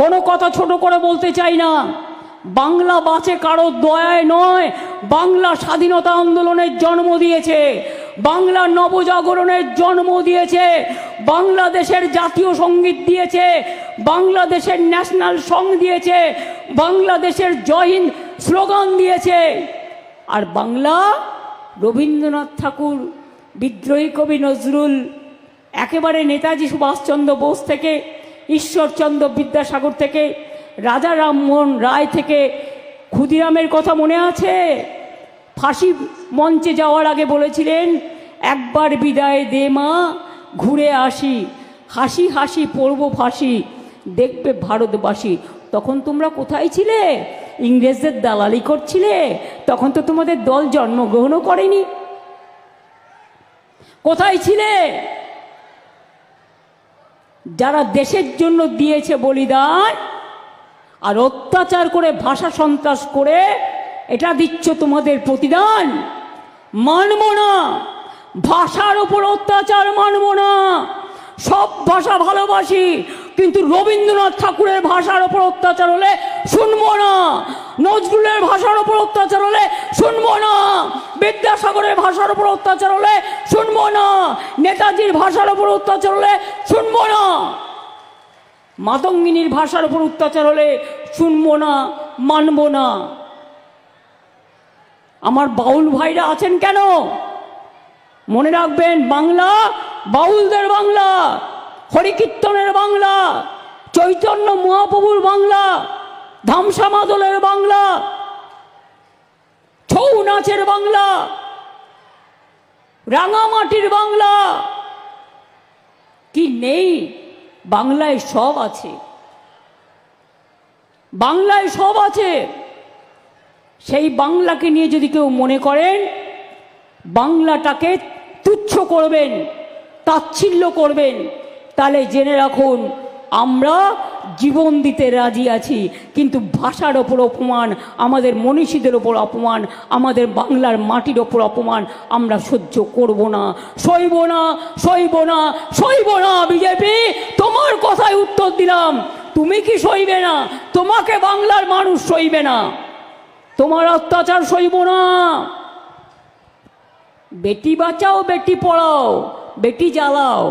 কোনো কথা ছোট করে বলতে চাই না। বাংলা বাঁচে কারোর দয়ায় নয়, বাংলা স্বাধীনতা আন্দোলনের জন্ম দিয়েছে, বাংলা নবজাগরণের জন্ম দিয়েছে, বাংলাদেশের জাতীয় সঙ্গীত দিয়েছে, বাংলাদেশের ন্যাশনাল সং দিয়েছে, বাংলাদেশের জয় হিন্দ স্লোগান দিয়েছে। আর বাংলা রবীন্দ্রনাথ ঠাকুর, বিদ্রোহী কবি নজরুল, একেবারে নেতাজি সুভাষচন্দ্র বোস থেকে, ঈশ্বরচন্দ্র বিদ্যাসাগর থেকে, রাজা রামমোহন রায় থেকে, ক্ষুদিরামের কথা মনে আছে? ফাঁসি মঞ্চে যাওয়ার আগে বলেছিলেন, একবার বিদায় দে মা, ঘুরে আসি, হাসি হাসি পড়ব ফাঁসি, দেখবে ভারতবাসী। তখন তোমরা কোথায় ছিলে? ইংরেজদের দালালি করছিলে? তখন তো তোমাদের দল জন্মগ্রহণও করেনি। কোথায় ছিলে? যারা দেশের জন্য দিয়েছে বলিদান, আর অত্যাচার করে ভাষা সন্ত্রাস করে এটা দিচ্ছ তোমাদের প্রতিদান। মানব না, ভাষার উপর অত্যাচার মানব না। সব ভাষা ভালোবাসি, কিন্তু রবীন্দ্রনাথ ঠাকুরের ভাষার উপর অত্যাচার হলে শুনবো না, নজরুলের ভাষার উপর অত্যাচার হলে শুনবো না, বিদ্যাসাগরের ভাষার উপর অত্যাচার হলে শুনবো না, নেতাজির ভাষার উপর অত্যাচার হলে শুনবো না, মাতঙ্গিনীর ভাষার উপর অত্যাচার হলে শুনবো না, মানব না। আমার বাউল ভাইরা আছেন কেন? মনে রাখবেন, বাংলা বাউলদের বাংলা, হরিকীর্তনের বাংলা, চৈতন্য মহাপ্রভুর বাংলা, ধামসা মাদলের বাংলা, ছৌ নাচের বাংলা, রাঙামাটির বাংলা। কি নেই? বাংলায় সব আছে, বাংলায় সব আছে। সেই বাংলাকে নিয়ে যদি কেউ মনে করেন বাংলাটাকে তুচ্ছ করবেন, তাচ্ছিল্য করবেন, তাহলে জেনে রাখুন আমরা জীবন দিতে রাজি আছি, কিন্তু ভাষার ওপর অপমান, আমাদের মনীষীদের ওপর অপমান, আমাদের বাংলার মাটির ওপর অপমান আমরা সহ্য করব না, সইব না, সইব না, সইব না। বিজেপি, তোমার কথায় উত্তর দিলাম, তুমি কি সইবে না? তোমাকে বাংলার মানুষ সইবে না, তোমার অত্যাচার সইব না। বেটি বাঁচাও, বেটি পড়াও, বেটি জ্বালাও।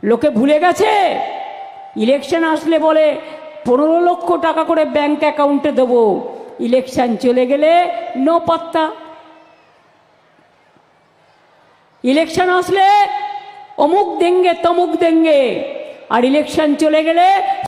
লোকে ভুলে গেছে। ইলেকশন আসলে বলে 15 লক্ষ টাকা করে ব্যাংক অ্যাকাউন্টে দেবো, ইলেকশন চলে গেলে নো পাত্তা। ইলেকশন আসলে অমুক দেঙ্গে তমুক দেঙ্গে, আর ইলেকশন চলে গেলে